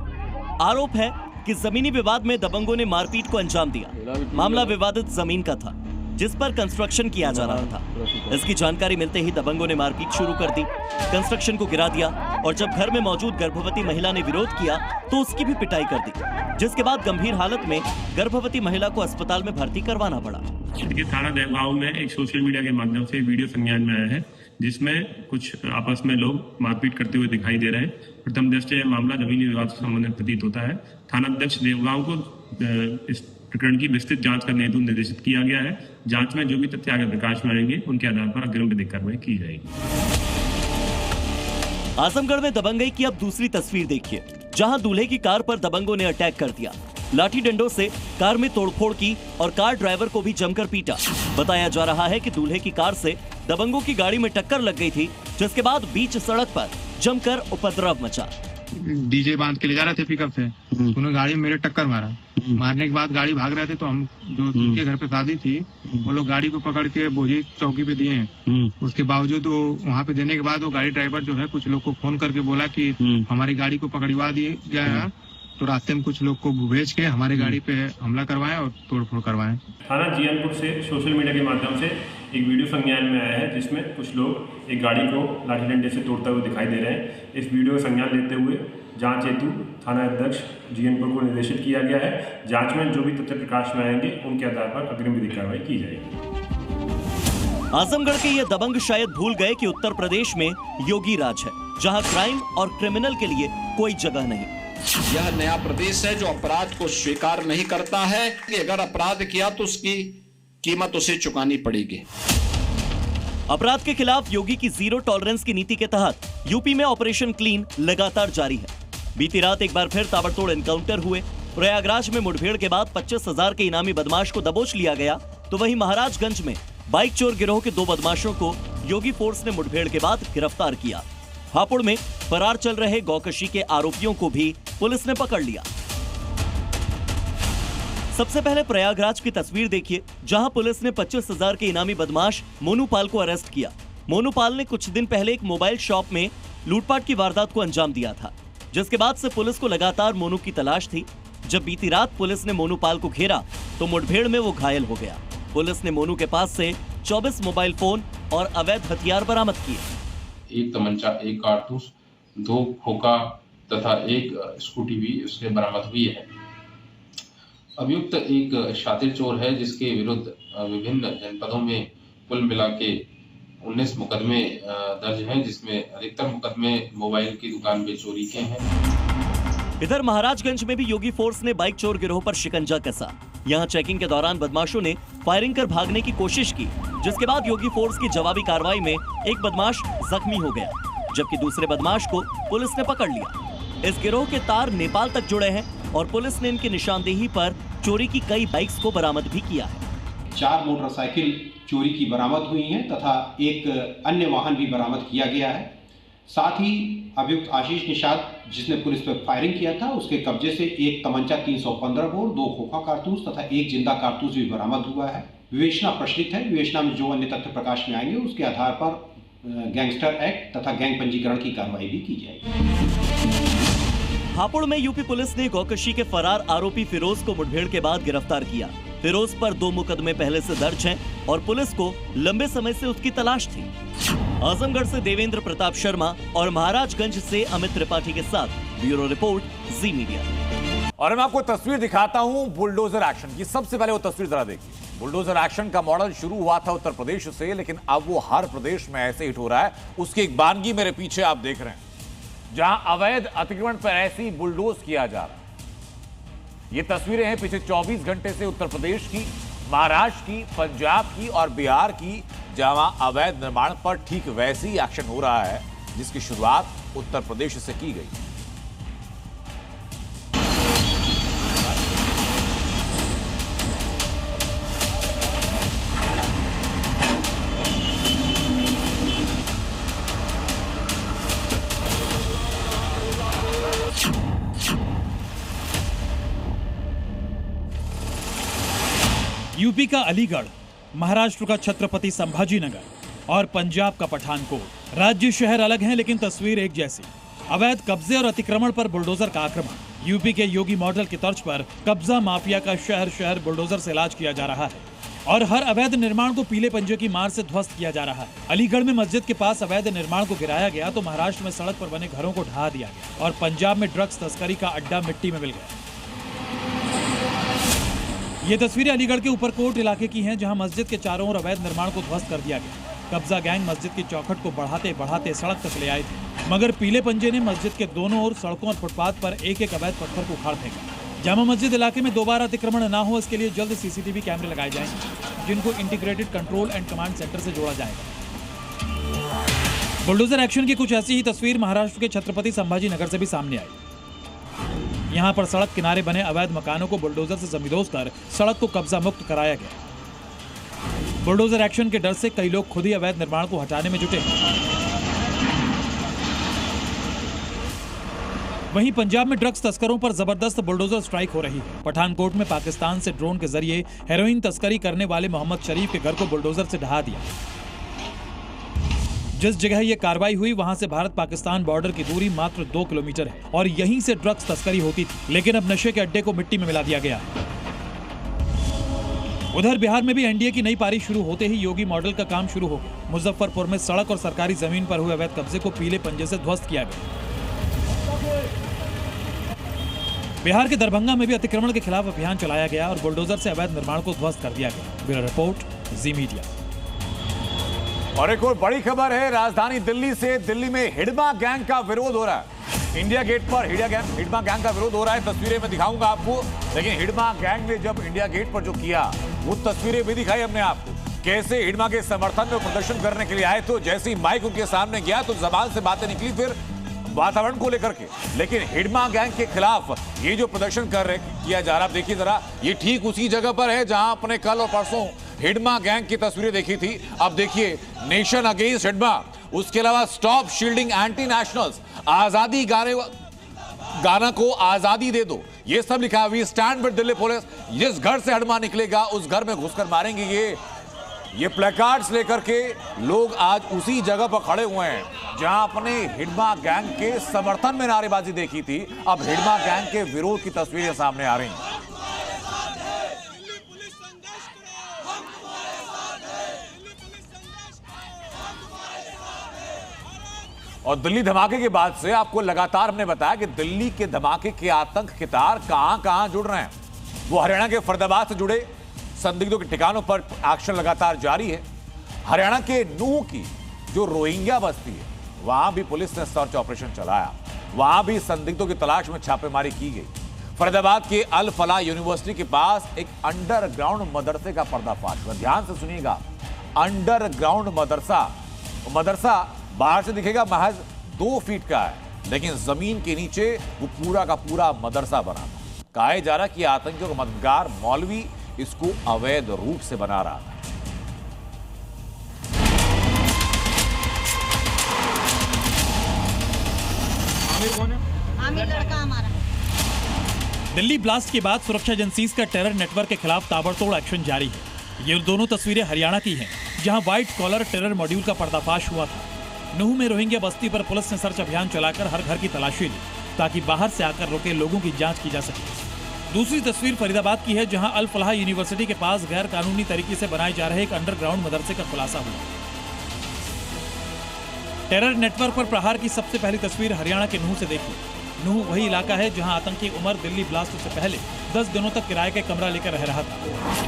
आरोप है कि जमीनी विवाद में दबंगों ने मारपीट को अंजाम दिया। मामला विवादित जमीन का था, जिस पर कंस्ट्रक्शन किया जा रहा था। इसकी जानकारी मिलते ही दबंगों ने मारपीट शुरू कर दी, कंस्ट्रक्शन को गिरा दिया, और जब घर में मौजूद गर्भवती महिला ने विरोध किया तो उसकी भी पिटाई कर दी, जिसके बाद गंभीर हालत में गर्भवती महिला को अस्पताल में भर्ती करवाना पड़ा। थाना देवगांव में एक सोशल मीडिया के माध्यम से वीडियो संज्ञान में आया है, जिसमें कुछ आपस में लोग मारपीट करते हुए दिखाई दे रहे हैं। प्रथम दृष्टया मामला जमीनी विवाद से संबंधित प्रतीत होता है। थाना अध्यक्ष देवगांव को इस प्रकरण की विस्तृत जांच करने हेतु निर्देशित किया गया है। जांच में जो भी तथ्य आगे प्रकाश में आएंगे उनके आधार पर अग्रिम विधिक कार्रवाई की जाएगी। आजमगढ़ में दबंगई की अब दूसरी तस्वीर देखिए, जहां दूल्हे की कार पर दबंगों ने अटैक कर दिया, लाठी डंडों से कार में तोड़फोड़ की और कार ड्राइवर को भी जमकर पीटा। बताया जा रहा है कि दूल्हे की कार से दबंगों की गाड़ी में टक्कर लग गई थी, जिसके बाद बीच सड़क पर जमकर उपद्रव मचा। डीजे बांध के ले जा रहे थे पिकअप से, उन्होंने गाड़ी में मेरे टक्कर मारा। मारने के बाद गाड़ी भाग रहे थे, तो हम जो उनके घर पे शादी थी वो लोग गाड़ी को पकड़ के बोझी चौकी पे दिए हैं। उसके बावजूद वो वहाँ पे देने के बाद वो गाड़ी ड्राइवर जो है कुछ लोग को फोन करके बोला कि हमारी गाड़ी को पकड़वा दिए गया है, तो रास्ते में कुछ लोग को भेज के हमारी गाड़ी पे हमला करवाएं और तोड़फोड़ करवाएं। थाना जीएनपुर से सोशल मीडिया के माध्यम से एक वीडियो संज्ञान में आया है, जिसमें कुछ लोग एक गाड़ी को लाठी डंडे से तोड़ते हुए दिखाई दे रहे हैं। इस वीडियो का संज्ञान लेते हुए जांच हेतु थाना अध्यक्ष जीएनपुर को निर्देशित किया गया है। जांच में जो भी तथ्य प्रकाश में आएंगे उनके आधार पर अग्रिम विधिक कार्रवाई की जाएगी। आजमगढ़ के ये दबंग शायद भूल गए कि उत्तर प्रदेश में योगी राज है, जहां क्राइम और क्रिमिनल के लिए कोई जगह नहीं। यह नया प्रदेश है जो अपराध को स्वीकार नहीं करता है कि अगर अपराध किया तो उसकी कीमत उसे चुकानी पड़ेगी। अपराध के खिलाफ योगी की जीरो टॉलरेंस की नीति के तहत यूपी में ऑपरेशन क्लीन लगातार जारी है। बीती रात एक बार फिर ताबड़तोड़ एनकाउंटर हुए। प्रयागराज में मुठभेड़ के बाद 25,000 के इनामी बदमाश को दबोच लिया गया, तो वहीं महाराजगंज में बाइक चोर गिरोह के 2 बदमाशों को योगी फोर्स ने मुठभेड़ के बाद गिरफ्तार किया। हापुड़ में फरार चल रहे गौकशी के आरोपियों को भी पुलिस ने पकड़ लिया। सबसे पहले प्रयागराज की तस्वीर देखिए, जहां पुलिस ने 25,000 के इनामी बदमाश मोनू पाल को अरेस्ट किया। मोनू पाल ने कुछ दिन पहले एक मोबाइल शॉप में लूटपाट की वारदात को अंजाम दिया था, जिसके बाद से पुलिस को लगातार मोनू की तलाश थी। जब बीती रात पुलिस ने मोनू पाल को घेरा तो मुठभेड़ में वो घायल हो गया। पुलिस ने मोनू के पास से 24 मोबाइल फोन और अवैध हथियार बरामद किए। एक तमंचा, एक कारतूस, 2 खोखा तथा एक स्कूटी भी उसके बरामद हुई है। अभियुक्त एक शातिर चोर है, जिसके विरुद्ध विभिन्न जनपदों में कुल मिला के 19 मुकदमे दर्ज हैं, जिसमें अधिकतर मुकदमे मोबाइल की दुकान पे चोरी के हैं। इधर महाराजगंज में भी योगी फोर्स ने बाइक चोर गिरोह पर शिकंजा कसा। यहां चेकिंग के दौरान बदमाशों ने फायरिंग कर भागने की कोशिश की, जिसके बाद योगी फोर्स की जवाबी कार्रवाई में एक बदमाश जख्मी हो गया, जबकि दूसरे बदमाश को पुलिस ने पकड़ लिया। इस गिरोह के तार नेपाल तक जुड़े हैं और पुलिस ने इनकी निशानदेही पर चोरी की कई बाइक्स को बरामद भी किया है। 4 मोटरसाइकिल चोरी की बरामद हुई हैं तथा एक अन्य वाहन भी बरामद किया गया है। साथ ही अभियुक्त आशीष निषाद, जिसने पुलिस पर फायरिंग किया था, उसके कब्जे से एक तमंचा 315 बोर, 2 खोखा कारतूस तथा एक जिंदा कारतूस भी बरामद हुआ है। विवेचना प्रचलित है। विवेचना में जो अन्य तथ्य प्रकाश में आएंगे उसके आधार पर गैंगस्टर एक्ट तथा गैंग पंजीकरण की कार्रवाई भी की जाएगी। हापुड़ में यूपी पुलिस ने गौकशी के फरार आरोपी फिरोज को मुठभेड़ के बाद गिरफ्तार किया। फिरोज पर 2 मुकदमे पहले से दर्ज हैं और पुलिस को लंबे समय से उसकी तलाश थी। आजमगढ़ से देवेंद्र प्रताप शर्मा और महाराजगंज से अमित त्रिपाठी के साथ ब्यूरो रिपोर्ट, जी मीडिया। और मैं आपको तस्वीर दिखाता हूं बुलडोजर एक्शन की। सबसे पहले वो तस्वीर जरा देखिए। बुलडोजर एक्शन का मॉडल शुरू हुआ था उत्तर प्रदेश से, लेकिन अब वो हर प्रदेश में ऐसे हिट हो रहा है। उसकी एक बानगी मेरे पीछे आप देख रहे हैं, जहां अवैध अतिक्रमण पर ऐसे ही बुलडोज किया जा रहा है। ये तस्वीरें हैं पिछले 24 घंटे से उत्तर प्रदेश की, महाराष्ट्र की, पंजाब की और बिहार की, जहां अवैध निर्माण पर ठीक वैसे ही एक्शन हो रहा है जिसकी शुरुआत उत्तर प्रदेश से की गई। यूपी का अलीगढ़, महाराष्ट्र का छत्रपति संभाजीनगर और पंजाब का पठानकोट। राज्य शहर अलग हैं लेकिन तस्वीर एक जैसी। अवैध कब्जे और अतिक्रमण पर बुलडोजर का आक्रमण। यूपी के योगी मॉडल की तर्ज पर कब्जा माफिया का शहर शहर बुलडोजर से इलाज किया जा रहा है और हर अवैध निर्माण को पीले पंजे की मार से ध्वस्त किया जा रहा है। अलीगढ़ में मस्जिद के पास अवैध निर्माण को गिराया गया तो महाराष्ट्र में सड़क पर बने घरों को ढहा दिया गया और पंजाब में ड्रग्स तस्करी का अड्डा मिट्टी में मिल गया। ये तस्वीरें अलीगढ़ के ऊपरकोट इलाके की हैं, जहां मस्जिद के चारों ओर अवैध निर्माण को ध्वस्त कर दिया गया। कब्जा गैंग मस्जिद की चौखट को बढ़ाते बढ़ाते सड़क तक ले आए थे, मगर पीले पंजे ने मस्जिद के दोनों ओर सड़कों और फुटपाथ पर एक एक अवैध पत्थर को उखाड़ फेंका। जामा मस्जिद इलाके में दोबारा अतिक्रमण न हो, इसके लिए जल्द सीसीटीवी कैमरे लगाए जाएंगे, जिनको integrated control and command centre से जोड़ा जाएगा। बुलडोजर एक्शन की कुछ ऐसी ही तस्वीर महाराष्ट्र के छत्रपति संभाजीनगर से भी सामने आई। यहाँ पर सड़क किनारे बने अवैध मकानों को बुलडोजर से जमींदोज कर सड़क को कब्जा मुक्त कराया गया। बुलडोजर एक्शन के डर से कई लोग खुद ही अवैध निर्माण को हटाने में जुटे। वहीं पंजाब में ड्रग्स तस्करों पर जबरदस्त बुलडोजर स्ट्राइक हो रही है। पठानकोट में पाकिस्तान से ड्रोन के जरिए हेरोइन तस्करी करने वाले मोहम्मद शरीफ के घर को बुलडोजर से ढहा दिया। जिस जगह ये कार्रवाई हुई वहां से भारत पाकिस्तान बॉर्डर की दूरी मात्र 2 किलोमीटर है और यहीं से ड्रग्स तस्करी होती थी, लेकिन अब नशे के अड्डे को मिट्टी में मिला दिया गया। उधर बिहार में भी एनडीए की नई पारी शुरू होते ही योगी मॉडल का काम शुरू हो गया। मुजफ्फरपुर में सड़क और सरकारी जमीन पर हुए अवैध कब्जे को पीले पंजे से ध्वस्त किया गया। बिहार के दरभंगा में भी अतिक्रमण के खिलाफ अभियान चलाया गया और बुलडोजर से अवैध निर्माण को ध्वस्त कर दिया गया। ब्यूरो रिपोर्ट, जी मीडिया। और एक और बड़ी खबर है, राजधानी दिल्ली से। दिल्ली में हिडमा गैंग का विरोध हो रहा है। इंडिया गेट पर हिडमा गैंग का विरोध हो रहा है। तस्वीरें मैं दिखाऊंगा आपको, लेकिन हिडमा गैंग ने जब इंडिया गेट पर जो किया वो तस्वीरें भी दिखाई हमने आपको, कैसे हिडमा के समर्थन में प्रदर्शन करने के लिए आए। तो जैसे ही माइक उनके सामने गया तो जबान से बातें निकली, फिर वातावरण को लेकर के। लेकिन हिडमा गैंग के खिलाफ ये जो प्रदर्शन किया जा रहा, देखिए जरा, ये ठीक उसी जगह पर है जहां आपने कल और परसों हिडमा गैंग की तस्वीरें देखी थी। अब देखिए नेशन अगेंस्ट हिडमा, उसके अलावा स्टॉप शील्डिंग एंटी नेशनल्स, आजादी गाना को आजादी दे दो, ये सब लिखा है। We stand with Delhi police, जिस घर से हिडमा निकलेगा उस घर में घुसकर मारेंगे। ये प्लेकार्ड्स लेकर के लोग आज उसी जगह पर खड़े हुए हैं जहां अपने हिडमा गैंग के समर्थन में नारेबाजी देखी थी। अब हिडमा गैंग के विरोध की तस्वीरें सामने आ रही हैं। और दिल्ली धमाके के बाद से आपको लगातार हमने बताया कि दिल्ली के धमाके के आतंक के तार कहां जुड़ रहे हैं। वो हरियाणा के फरीदाबाद से जुड़े संदिग्धों के ठिकानों पर एक्शन लगातार जारी है। हरियाणा के नूह की जो रोहिंग्या बस्ती है, वहां भी पुलिस ने सर्च ऑपरेशन चलाया, वहां भी संदिग्धों की तलाश में छापेमारी की गई। फरीदाबाद के अल फलाह यूनिवर्सिटी के पास एक अंडरग्राउंड मदरसे का पर्दाफाश हुआ। ध्यान से सुनिएगा, अंडरग्राउंड मदरसा बाहर से दिखेगा महज 2 फीट का है, लेकिन जमीन के नीचे वो पूरा का पूरा मदरसा बना था। कहा जा रहा कि आतंकियों का मददगार मौलवी इसको अवैध रूप से बना रहा था। आमिर लड़का हमारा। दिल्ली ब्लास्ट के बाद सुरक्षा एजेंसीज का टेरर नेटवर्क के खिलाफ ताबड़तोड़ एक्शन जारी है। ये दोनों तस्वीरें हरियाणा की हैं, जहां व्हाइट कॉलर टेरर मॉड्यूल का पर्दाफाश हुआ था। नूह में रोहिंग्या बस्ती पर पुलिस ने सर्च अभियान चलाकर हर घर की तलाशी ली, ताकि बाहर से आकर रुके लोगों की जांच की जा सके। दूसरी तस्वीर फरीदाबाद की है, जहां अल फलाह यूनिवर्सिटी के पास गैर कानूनी तरीके से बनाए जा रहे एक अंडरग्राउंड मदरसे का खुलासा हुआ। टेरर नेटवर्क पर प्रहार की सबसे पहली तस्वीर हरियाणा के नूह से देखी। नूह वही इलाका है जहां आतंकी उमर दिल्ली ब्लास्ट से पहले 10 दिनों तक किराए का कमरा लेकर रह रहा था।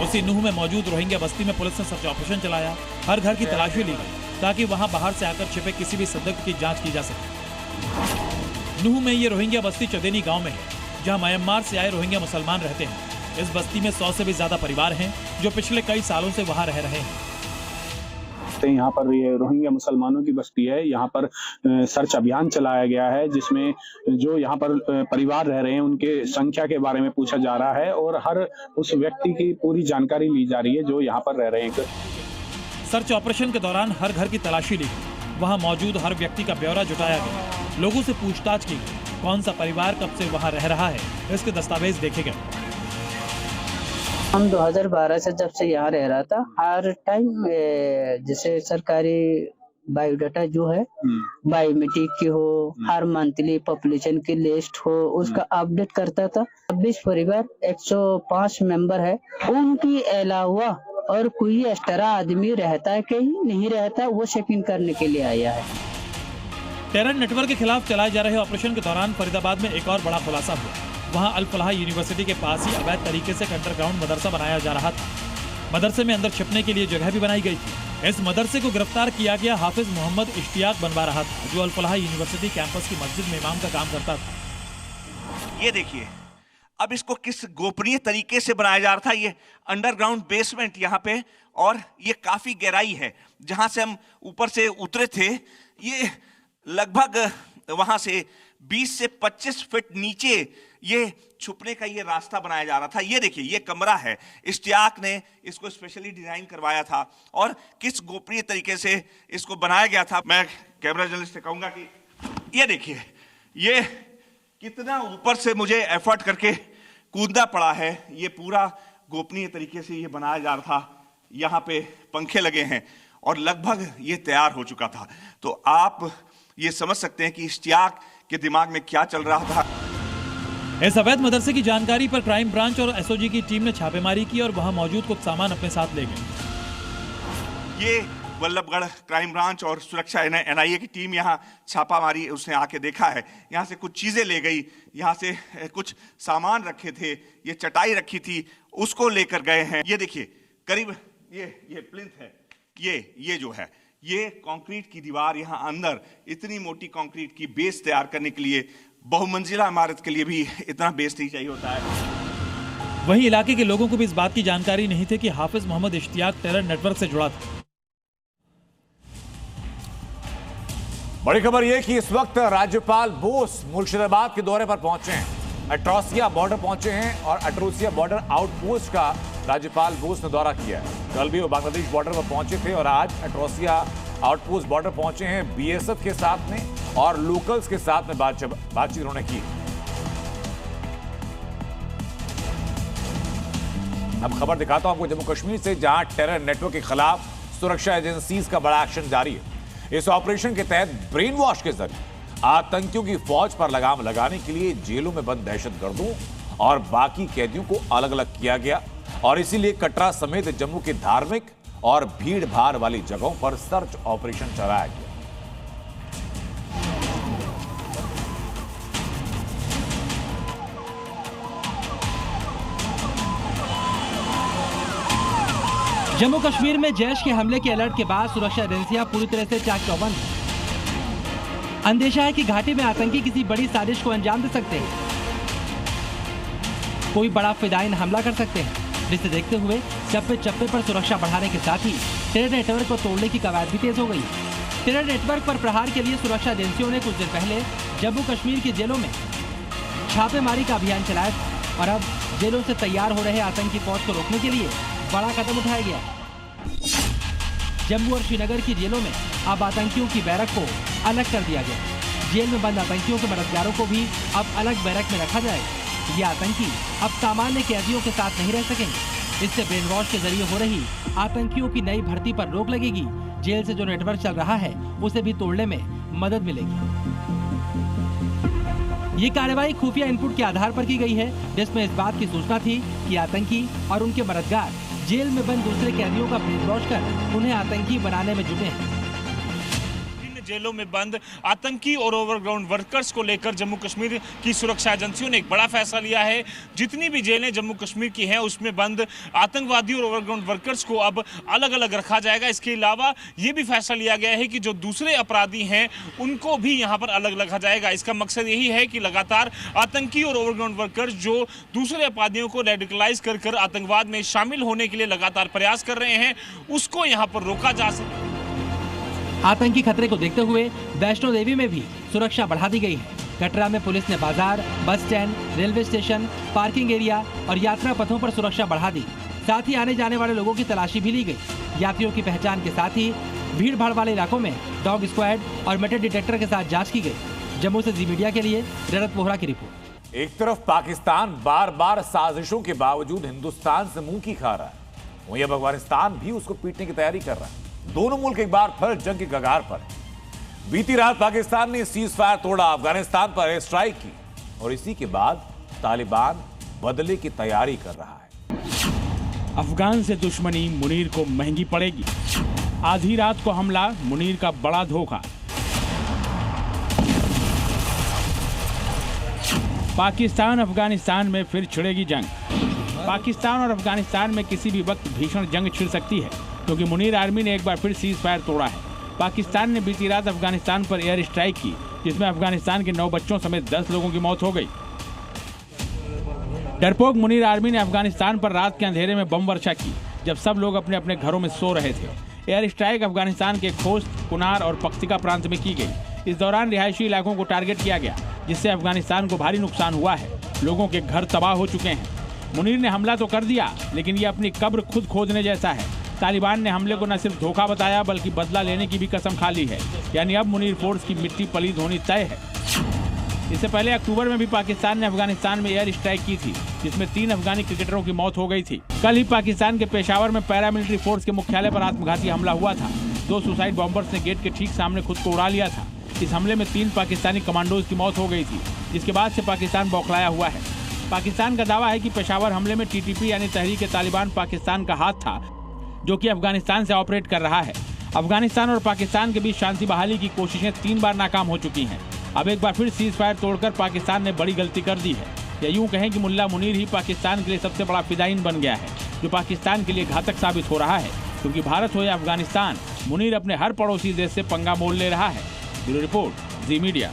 उसी नूह में मौजूद रोहिंग्या बस्ती में पुलिस ने सर्च ऑपरेशन चलाया, हर घर की तलाशी ली गई, ताकि वहां बाहर से आकर छिपे किसी भी संदिग्ध की जांच की जा सके। नूह में ये रोहिंग्या बस्ती चदेनी गांव में है, जहां म्यांमार से आए रोहिंग्या मुसलमान रहते हैं। इस बस्ती में 100 से भी ज्यादा परिवार हैं, जो पिछले कई सालों से वहां रह रहे हैं। यहाँ पर ये रोहिंग्या मुसलमानों की बस्ती है। यहाँ पर सर्च अभियान चलाया गया है, जिसमें जो यहाँ पर परिवार रह रहे हैं उनके संख्या के बारे में पूछा जा रहा है और हर उस व्यक्ति की पूरी जानकारी ली जा रही है जो यहाँ पर रह रहे हैं। सर्च ऑपरेशन के दौरान हर घर की तलाशी ली गई, वहाँ मौजूद हर व्यक्ति का ब्यौरा जुटाया गया, लोगों से पूछताछ की गई, कौन सा परिवार कब से वहाँ रह रहा है, इसके दस्तावेज देखे गए। हम 2012 से जब से यहाँ रह रहा था, हर टाइम जैसे सरकारी बायोडाटा जो है बायोमेट्रिक की हो, हर मंथली पॉपुलेशन की लिस्ट हो, उसका अपडेट करता था। 26 परिवार 105 मेंबर है, उनकी अलावा और कोई एक्स्ट्रा आदमी रहता है कहीं नहीं रहता, वो चेकिंग करने के लिए आया है। टेरर नेटवर्क के खिलाफ चलाए जा रहे ऑपरेशन के दौरान फरीदाबाद में एक और बड़ा खुलासा हुआ। वहां अल फलाह यूनिवर्सिटी के पास ही अवैध तरीके से अंडरग्राउंड मदरसा बनाया जा रहा था। मदरसे में अंदर छिपने के लिए जगह भी बनाई गई थी। इस मदरसे को गिरफ्तार किया गया हाफिज मोहम्मद इश्तियाक बनवा रहा था, जो अल फलाह यूनिवर्सिटी कैंपस की मस्जिद में इमाम का काम करता था। ये देखिए, अब इसको किस गोपनीय तरीके से बनाया जा रहा था। ये अंडरग्राउंड बेसमेंट यहाँ पे, और ये काफी गहराई है। जहां से हम ऊपर से उतरे थे, ये लगभग वहां से 20 से 25 फीट नीचे ये छुपने का ये रास्ता बनाया जा रहा था। ये देखिए, ये कमरा है, इश्तियाक ने इसको स्पेशली डिजाइन करवाया था, और किस गोपनीय तरीके से इसको बनाया गया था। मैं कैमरा जर्नलिस्ट से कहूंगा कि ये देखिए, ये कितना ऊपर से मुझे एफर्ट करके कूदना पड़ा है। ये पूरा गोपनीय तरीके से ये बनाया जा रहा था। यहाँ पे पंखे लगे हैं और लगभग ये तैयार हो चुका था। तो आप ये समझ सकते हैं कि इश्तियाक के दिमाग में क्या चल रहा था। इस अवैध मदरसे की जानकारी पर क्राइम ब्रांच और एसओजी की टीम ने छापेमारी की और वहां मौजूद कुछ सामान अपने साथ ले गए। ये वल्लभगढ़ क्राइम ब्रांच और सुरक्षा एनआईए की टीम यहाँ छापा मारी, उसने आके देखा है। यहाँ से कुछ चीजें ले गई, यहाँ से कुछ सामान रखे थे, ये चटाई रखी थी, उसको लेकर गए हैं। ये देखिए, करीब ये प्लिंथ है, ये जो है, ये कंक्रीट की दीवार। यहाँ अंदर इतनी मोटी कंक्रीट की बेस तैयार करने के लिए, बहुमंजिला इमारत के लिए भी इतना बेस नहीं चाहिए होता है। वहीं इलाके के लोगों को भी इस बात की जानकारी नहीं थी कि हाफिज मोहम्मद इश्तियाक टेरर नेटवर्क से जुड़ा था। बड़ी खबर यह कि इस वक्त राज्यपाल बोस मुर्शिदाबाद के दौरे पर पहुंचे हैं। अट्रोसिया बॉर्डर पहुंचे हैं और अट्रोसिया बॉर्डर आउटपोस्ट का राज्यपाल बोस ने दौरा किया है। कल भी वो बांग्लादेश बॉर्डर पर पहुंचे थे और आज अट्रोसिया आउटपोस्ट बॉर्डर पहुंचे हैं। बीएसएफ के साथ में और लोकल्स के साथ में बातचीत उन्होंने की। अब खबर दिखाता हूं आपको जम्मू कश्मीर से, जहां टेरर नेटवर्क के खिलाफ सुरक्षा एजेंसीज का बड़ा एक्शन जारी है। इस ऑपरेशन के तहत ब्रेन वॉश के जरिए आतंकियों की फौज पर लगाम लगाने के लिए जेलों में बंद दहशतगर्दों और बाकी कैदियों को अलग अलग किया गया और इसीलिए कटरा समेत जम्मू के धार्मिक और भीड़ भाड़ वाली जगहों पर सर्च ऑपरेशन चलाया गया। जम्मू कश्मीर में जैश के हमले के अलर्ट के बाद सुरक्षा एजेंसियां पूरी तरह से चाक चौबंद। अंदेशा है कि घाटी में आतंकी किसी बड़ी साजिश को अंजाम दे सकते हैं, कोई बड़ा फिदायीन हमला कर सकते हैं, जिसे देखते हुए चप्पे चप्पे पर सुरक्षा बढ़ाने के साथ ही टेरर नेटवर्क को तोड़ने की कवायद भी तेज हो गई। टेरर नेटवर्क पर प्रहार के लिए सुरक्षा एजेंसियों ने कुछ दिन पहले जम्मू कश्मीर की जेलों में छापेमारी का अभियान चलाया था और अब जेलों से तैयार हो रहे आतंकी फौज को रोकने के लिए बड़ा कदम उठाया गया। जम्मू और श्रीनगर की जेलों में अब आतंकियों की बैरक को अलग कर दिया गया। जेल में बंद आतंकियों के मददगारों को भी अब अलग बैरक में रखा जाएगा। ये आतंकी अब सामान्य कैदियों के साथ नहीं रह सकेंगे। इससे ब्रेन वॉश के जरिए हो रही आतंकियों की नई भर्ती पर रोक लगेगी। जेल से जो नेटवर्क चल रहा है उसे भी तोड़ने में मदद मिलेगी। ये कार्रवाई खुफिया इनपुट के आधार पर की गई है, जिसमें इस बात की सूचना थी कि आतंकी और उनके मददगार जेल में बंद दूसरे कैदियों का ब्रेन वॉश कर उन्हें आतंकी बनाने में जुटे हैं। जेलों में बंद आतंकी और ओवरग्राउंड वर्कर्स को लेकर जम्मू कश्मीर की सुरक्षा एजेंसियों ने एक बड़ा फैसला लिया है। जितनी भी जेलें जम्मू कश्मीर की हैं उसमें बंद आतंकवादी और ओवरग्राउंड वर्कर्स को अब अलग अलग रखा जाएगा। इसके अलावा ये भी फैसला लिया गया है कि जो दूसरे अपराधी हैं उनको भी यहाँ पर अलग रखा जाएगा। इसका मकसद यही है कि लगातार आतंकी और ओवरग्राउंड वर्कर्स जो दूसरे अपराधियों को रेडिकलाइज कर आतंकवाद में शामिल होने के लिए लगातार प्रयास कर रहे हैं, उसको यहाँ पर रोका जा सके। आतंकी खतरे को देखते हुए वैष्णो देवी में भी सुरक्षा बढ़ा दी गई है। कटरा में पुलिस ने बाजार, bus stand, railway station, parking area और यात्रा पथों पर सुरक्षा बढ़ा दी। साथ ही आने जाने वाले लोगों की तलाशी भी ली गई। यात्रियों की पहचान के साथ ही भीड़ भाड़ वाले इलाकों में डॉग स्क्वाड और मेटल डिटेक्टर के साथ जांच की गई। जम्मू से जी मीडिया के लिए रजत वोहरा की रिपोर्ट। एक तरफ पाकिस्तान बार बार साजिशों के बावजूद हिंदुस्तान से मुंह की खा रहा है, वहीं अब अफगानिस्तान भी उसको पीटने की तैयारी कर रहा है। दोनों मुल्क एक बार फिर जंग की कगार पर। बीती रात पाकिस्तान ने सीज फायर तोड़ा, अफगानिस्तान पर एयर स्ट्राइक की और इसी के बाद तालिबान बदले की तैयारी कर रहा है। अफगान से दुश्मनी मुनीर को महंगी पड़ेगी। आधी रात को हमला, मुनीर का बड़ा धोखा। पाकिस्तान अफगानिस्तान में फिर छिड़ेगी जंग। पाकिस्तान और अफगानिस्तान में किसी भी वक्त भीषण जंग छिड़ सकती है, क्योंकि मुनीर आर्मी ने एक बार फिर सीज फायर तोड़ा है। पाकिस्तान ने बीती रात अफगानिस्तान पर एयर स्ट्राइक की, जिसमें अफगानिस्तान के 9 बच्चों समेत 10 लोगों की मौत हो गई। डरपोक मुनीर आर्मी ने अफगानिस्तान पर रात के अंधेरे में बम वर्षा की, जब सब लोग अपने अपने घरों में सो रहे थे। एयर स्ट्राइक अफगानिस्तान के खोस्त, कुनार और पख्तिका प्रांत में की गई। इस दौरान रिहायशी इलाकों को टारगेट किया गया, जिससे अफगानिस्तान को भारी नुकसान हुआ है। लोगों के घर तबाह हो चुके हैं। मुनीर ने हमला तो कर दिया, लेकिन ये अपनी कब्र खुद खोदने जैसा है। तालिबान ने हमले को न सिर्फ धोखा बताया, बल्कि बदला लेने की भी कसम खा ली है। यानी अब मुनीर फोर्स की मिट्टी पलीद होनी तय है। इससे पहले अक्टूबर में भी पाकिस्तान ने अफगानिस्तान में एयर स्ट्राइक की थी, जिसमें 3 अफगानी क्रिकेटरों की मौत हो गई थी। कल ही पाकिस्तान के पेशावर में पैरामिलिट्री फोर्स के मुख्यालय पर आत्मघाती हमला हुआ था। 2 सुसाइड बॉम्बर्स ने गेट के ठीक सामने खुद को उड़ा लिया था। इस हमले में 3 पाकिस्तानी कमांडोज की मौत हो गई थी, जिसके बाद से पाकिस्तान बौखलाया हुआ है। पाकिस्तान का दावा है कि पेशावर हमले में टीटीपी यानी तहरीक-ए-तालिबान पाकिस्तान का हाथ था, जो कि अफगानिस्तान से ऑपरेट कर रहा है। अफगानिस्तान और पाकिस्तान के बीच शांति बहाली की कोशिशें 3 बार नाकाम हो चुकी हैं। अब एक बार फिर सीज फायर तोड़कर पाकिस्तान ने बड़ी गलती कर दी है। या यूं कहें कि मुल्ला मुनीर ही पाकिस्तान के लिए सबसे बड़ा फिदायीन बन गया है, जो पाकिस्तान के लिए घातक साबित हो रहा है, क्योंकि भारत हो या अफगानिस्तान, मुनीर अपने हर पड़ोसी देश से पंगा मोल ले रहा है। ब्यूरो रिपोर्ट, जी मीडिया।